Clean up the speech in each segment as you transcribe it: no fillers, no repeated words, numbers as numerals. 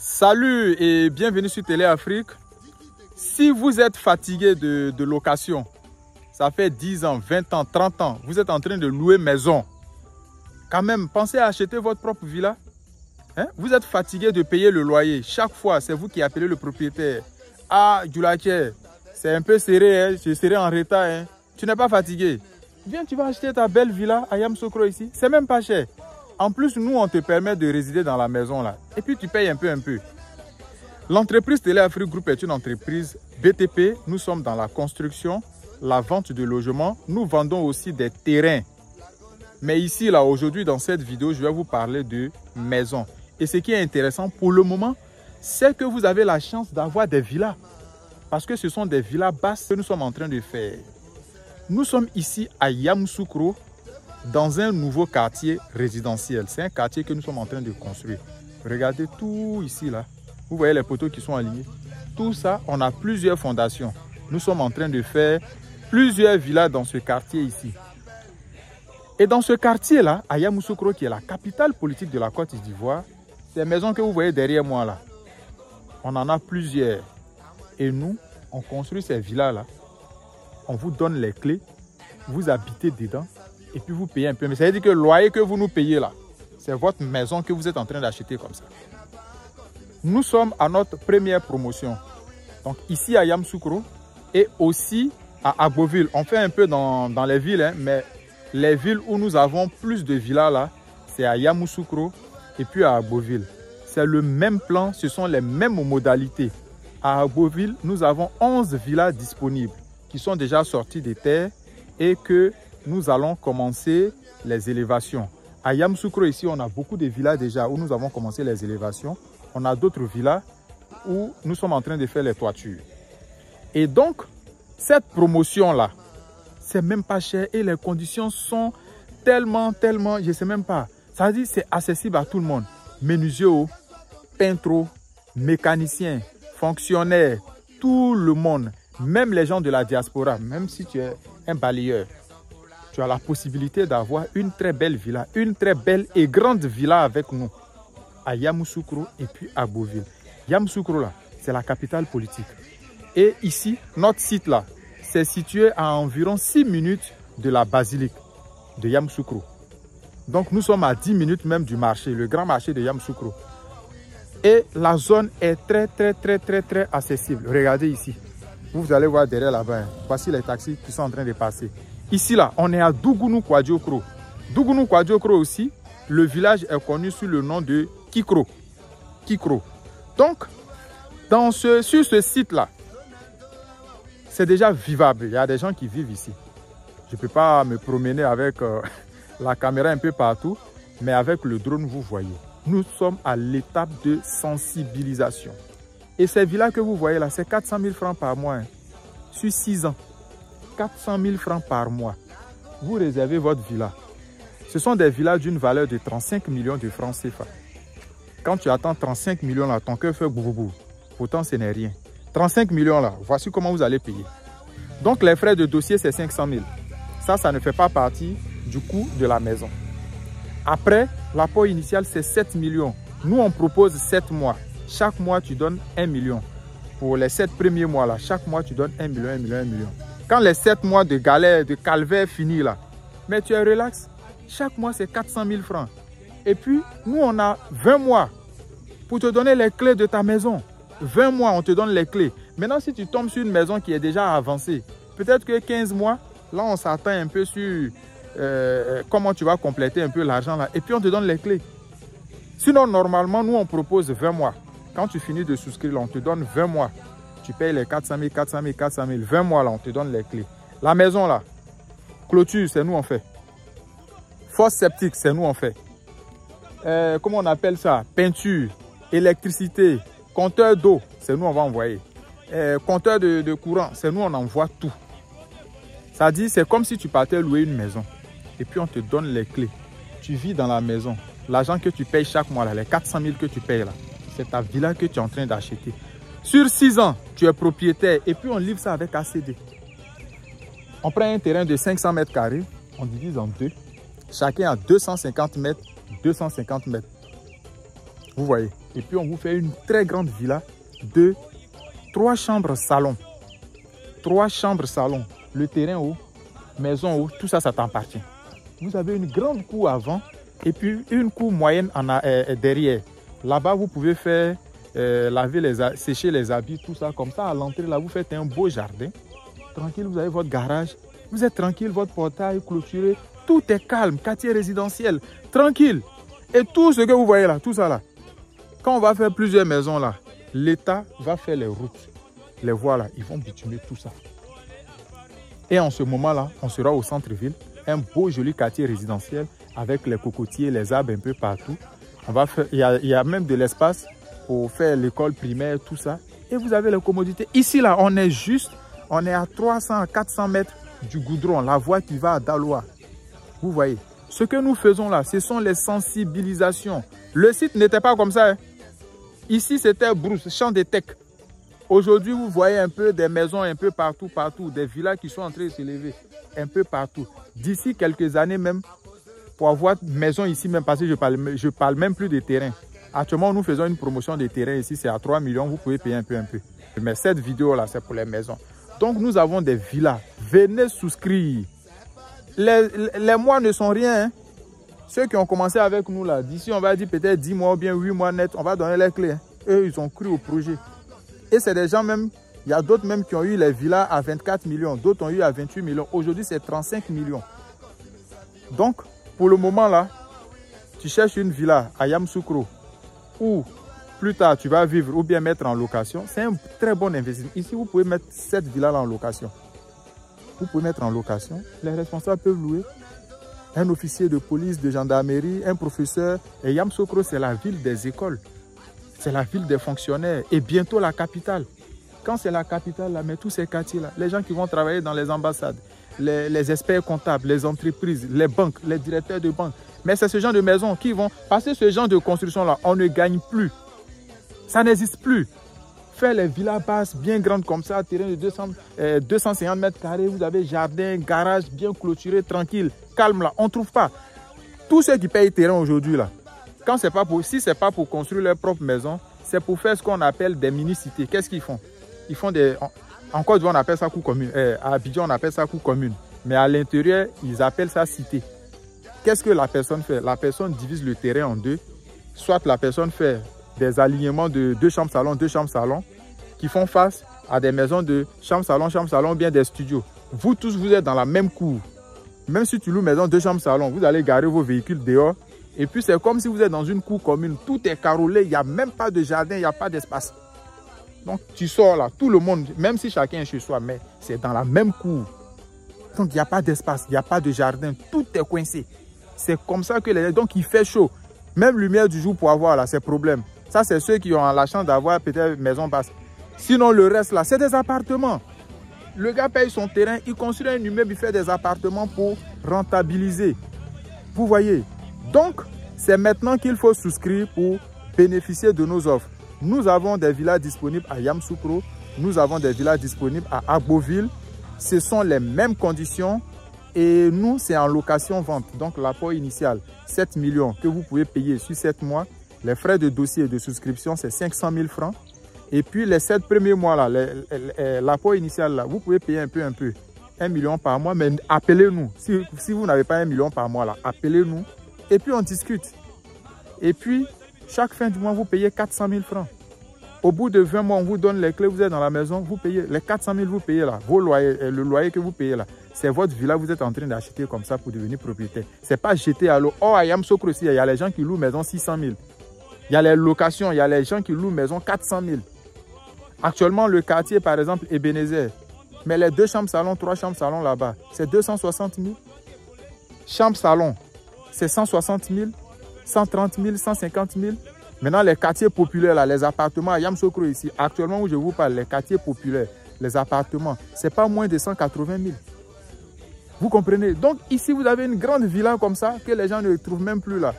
Salut et bienvenue sur Télé Afrique. Si vous êtes fatigué de location, ça fait 10 ans, 20 ans, 30 ans, vous êtes en train de louer maison. Quand même, pensez à acheter votre propre villa. Vous êtes fatigué de payer le loyer. Chaque fois, c'est vous qui appelez le propriétaire. Ah, Djoulaké, c'est un peu serré, je serai en retard. Tu n'es pas fatigué. Viens, tu vas acheter ta belle villa à Yamoussoukro ici. C'est même pas cher. En plus, nous, on te permet de résider dans la maison là. Et puis, tu payes un peu. L'entreprise Télé Afrique Group est une entreprise BTP. Nous sommes dans la construction, la vente de logements. Nous vendons aussi des terrains. Mais ici, là, aujourd'hui, dans cette vidéo, je vais vous parler de maisons. Et ce qui est intéressant pour le moment, c'est que vous avez la chance d'avoir des villas. Parce que ce sont des villas basses que nous sommes en train de faire. Nous sommes ici à Yamoussoukro, dans un nouveau quartier résidentiel. C'est un quartier que nous sommes en train de construire. Regardez tout ici, là. Vous voyez les poteaux qui sont alignés. Tout ça, on a plusieurs fondations. Nous sommes en train de faire plusieurs villas dans ce quartier ici. Et dans ce quartier-là, à Yamoussoukro, qui est la capitale politique de la Côte d'Ivoire, ces maisons que vous voyez derrière moi, là, on en a plusieurs. Et nous, on construit ces villas-là. On vous donne les clés, vous habitez dedans. Et puis vous payez un peu. Mais ça veut dire que le loyer que vous nous payez là, c'est votre maison que vous êtes en train d'acheter comme ça. Nous sommes à notre première promotion. Donc ici à Yamoussoukro et aussi à Agboville. On fait un peu dans les villes, mais les villes où nous avons plus de villas là, c'est à Yamoussoukro et puis à Agboville. C'est le même plan, ce sont les mêmes modalités. À Agboville, nous avons 11 villas disponibles qui sont déjà sorties des terres et que nous allons commencer les élévations. À Yamoussoukro, ici, on a beaucoup de villas déjà où nous avons commencé les élévations. On a d'autres villas où nous sommes en train de faire les toitures. Et donc, cette promotion-là, c'est même pas cher et les conditions sont tellement, je ne sais même pas. Ça veut dire que c'est accessible à tout le monde. Menuisier, peintre, mécanicien, fonctionnaire, tout le monde. Même les gens de la diaspora, même si tu es un balayeur. Tu as la possibilité d'avoir une très belle villa, une très belle et grande villa avec nous à Yamoussoukro et puis à Agboville. Yamoussoukro là, c'est la capitale politique. Et ici, notre site là, c'est situé à environ 6 minutes de la basilique de Yamoussoukro. Donc nous sommes à 10 minutes même du marché, le grand marché de Yamoussoukro. Et la zone est très accessible. Regardez ici. Vous allez voir derrière là-bas. Voici les taxis qui sont en train de passer. Ici, là, on est à Dougunou Kwadjokro. Dougunou Kwadjokro aussi, le village est connu sous le nom de Kikro. Donc, sur ce site-là, c'est déjà vivable. Il y a des gens qui vivent ici. Je ne peux pas me promener avec la caméra un peu partout, mais avec le drone, vous voyez. Nous sommes à l'étape de sensibilisation. Et ces villas que vous voyez là, c'est 400 000 francs par mois. Sur 6 ans. 400 000 francs par mois. Vous réservez votre villa. Ce sont des villas d'une valeur de 35 millions de francs CFA. Quand tu attends 35 millions là, ton cœur fait boubou. Pourtant, ce n'est rien. 35 millions là, voici comment vous allez payer. Donc, les frais de dossier, c'est 500 000. Ça ne fait pas partie du coût de la maison. Après, l'apport initial, c'est 7 millions. Nous, on propose 7 mois. Chaque mois, tu donnes 1 million. Pour les 7 premiers mois là, chaque mois, tu donnes 1 million. Quand les 7 mois de galère, de calvaire finissent là, mais tu es relax. Chaque mois, c'est 400 000 francs. Et puis, nous, on a 20 mois pour te donner les clés de ta maison. 20 mois, on te donne les clés. Maintenant, si tu tombes sur une maison qui est déjà avancée, peut-être que 15 mois, là, on s'attend un peu sur comment tu vas compléter un peu l'argent là. Et puis, on te donne les clés. Sinon, normalement, nous, on propose 20 mois. Quand tu finis de souscrire, là, on te donne 20 mois. Tu payes les 400 000, 20 mois là, on te donne les clés. La maison là, clôture, c'est nous on fait. Fosse septique, c'est nous on fait. Comment on appelle ça? Peinture, électricité, compteur d'eau, c'est nous on va envoyer. Compteur de courant, c'est nous on envoie tout. Ça dit, c'est comme si tu partais louer une maison. Et puis on te donne les clés. Tu vis dans la maison. L'argent que tu payes chaque mois là, les 400 000 que tu payes là, c'est ta villa que tu es en train d'acheter. Sur 6 ans, tu es propriétaire et puis on livre ça avec ACD. On prend un terrain de 500 mètres carrés, on divise en deux. Chacun a 250 mètres, 250 mètres. Vous voyez, Et puis on vous fait une très grande villa de 3 chambres salon. 3 chambres salon. Le terrain haut, maison haut, tout ça, ça t'appartient. Vous avez une grande cour avant et puis une cour moyenne derrière. Là-bas, vous pouvez faire sécher les habits, tout ça. Comme ça, à l'entrée, là, vous faites un beau jardin. Tranquille, vous avez votre garage. Vous êtes tranquille, votre portail clôturé. Tout est calme, quartier résidentiel, tranquille. Et tout ce que vous voyez là, tout ça là, quand on va faire plusieurs maisons là, l'État va faire les routes, les voies là, ils vont bitumer tout ça. Et en ce moment-là, on sera au centre-ville, un beau joli quartier résidentiel avec les cocotiers, les arbres un peu partout. On va faire, il y a même de l'espace pour faire l'école primaire, tout ça. Et vous avez les commodités. Ici là, on est à 300 à 400 mètres du goudron, la voie qui va à Daloa. Vous voyez, ce que nous faisons là, ce sont les sensibilisations. Le site n'était pas comme ça. Hein. Ici, c'était brousse, champ de teck. Aujourd'hui, vous voyez un peu des maisons un peu partout, des villas qui sont en train de s'élever un peu partout. D'ici quelques années même, pour avoir une maison ici même, parce que je parle même plus de terrain. Actuellement, nous faisons une promotion des terrains ici, c'est à 3 millions, vous pouvez payer un peu. Mais cette vidéo-là, c'est pour les maisons. Donc, nous avons des villas. Venez souscrire. Les mois ne sont rien. Hein. Ceux qui ont commencé avec nous là, d'ici on va dire peut-être 10 mois ou bien 8 mois net, on va donner les clés. Hein. Eux, ils ont cru au projet. Et c'est des gens même, il y a d'autres même qui ont eu les villas à 24 millions, d'autres ont eu à 28 millions. Aujourd'hui, c'est 35 millions. Donc, pour le moment là, tu cherches une villa à Yamoussoukro ou plus tard tu vas vivre ou bien mettre en location, c'est un très bon investissement. Ici, vous pouvez mettre cette villa là en location. Vous pouvez mettre en location, les responsables peuvent louer. Un officier de police, de gendarmerie, un professeur. Et Yamoussoukro, c'est la ville des écoles. C'est la ville des fonctionnaires. Et bientôt la capitale. Quand c'est la capitale, là, mais tous ces quartiers-là, les gens qui vont travailler dans les ambassades, les experts comptables, les entreprises, les banques, les directeurs de banques. Mais c'est ce genre de maisons qui vont... Parce que ce genre de construction-là, on ne gagne plus. Ça n'existe plus. Faire les villas basses bien grandes comme ça, terrain de 250 mètres carrés, vous avez jardin, garage bien clôturé, tranquille, calme là, on ne trouve pas. Tous ceux qui payent terrain aujourd'hui là, quand c'est pas pour, si ce n'est pas pour construire leur propre maison, c'est pour faire ce qu'on appelle des mini-cités. Qu'est-ce qu'ils font? Ils font des... En Côte d'Ivoire, on appelle ça cour commune. À Abidjan, on appelle ça cour commune. Mais à l'intérieur, ils appellent ça cité. Qu'est-ce que la personne fait? La personne divise le terrain en deux. Soit la personne fait des alignements de 2 chambres salon, qui font face à des maisons de chambre salon, ou bien des studios. Vous tous, vous êtes dans la même cour. Même si tu loues maison 2 chambres salon, vous allez garer vos véhicules dehors. Et puis c'est comme si vous êtes dans une cour commune. Tout est carrelé, il n'y a même pas de jardin, il n'y a pas d'espace. Donc tu sors là, tout le monde, même si chacun est chez soi, mais c'est dans la même cour. Donc il n'y a pas d'espace, il n'y a pas de jardin, tout est coincé. C'est comme ça que donc il fait chaud. Même lumière du jour pour avoir là, c'est problème. Ça, c'est ceux qui ont la chance d'avoir peut-être une maison basse. Sinon, le reste là, c'est des appartements. Le gars paye son terrain, il construit un immeuble, il fait des appartements pour rentabiliser. Vous voyez? Donc, c'est maintenant qu'il faut souscrire pour bénéficier de nos offres. Nous avons des villas disponibles à Yamoussoukro, nous avons des villas disponibles à Agboville. Ce sont les mêmes conditions et nous, c'est en location-vente. Donc, l'apport initial, 7 millions que vous pouvez payer sur 7 mois. Les frais de dossier et de souscription, c'est 500 000 francs. Et puis, les 7 premiers mois, là, l'apport initial, là, vous pouvez payer un peu. 1 million par mois, mais appelez-nous. Si vous n'avez pas 1 million par mois, là, appelez-nous. Et puis, on discute. Et puis, chaque fin du mois, vous payez 400 000 francs. Au bout de 20 mois, on vous donne les clés, vous êtes dans la maison, vous payez les 400 000, vous payez là. Vos loyers, le loyer que vous payez là, c'est votre villa, vous êtes en train d'acheter comme ça pour devenir propriétaire. Ce n'est pas jeté à l'eau. Oh, à Yamoussoukro aussi, il y a les gens qui louent maison 600 000. Il y a les locations, il y a les gens qui louent maison 400 000. Actuellement, le quartier, par exemple, Ebenezer. Mais les 2 chambres salon, 3 chambres salon là-bas, c'est 260 000. Chambre salon, c'est 160 000, 130 000, 150 000. Maintenant, les quartiers populaires, là, les appartements à Yamoussoukro ici, actuellement où je vous parle, les quartiers populaires, les appartements, ce n'est pas moins de 180 000. Vous comprenez? Donc ici, vous avez une grande villa comme ça que les gens ne trouvent même plus là.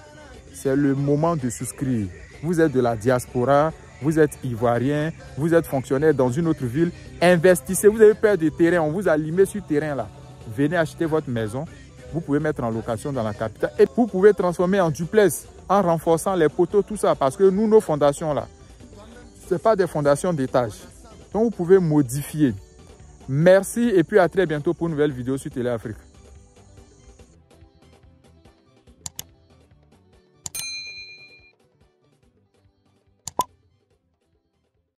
C'est le moment de souscrire. Vous êtes de la diaspora, vous êtes ivoirien, vous êtes fonctionnaire dans une autre ville. Investissez, vous avez peur de terrain, on vous a limé sur terrain là. Venez acheter votre maison. Vous pouvez mettre en location dans la capitale et vous pouvez transformer en duplex. en renforçant les poteaux, tout ça. Parce que nous, nos fondations là, ce n'est pas des fondations d'étage. Donc, vous pouvez modifier. Merci et puis à très bientôt pour une nouvelle vidéo sur Télé Afrique.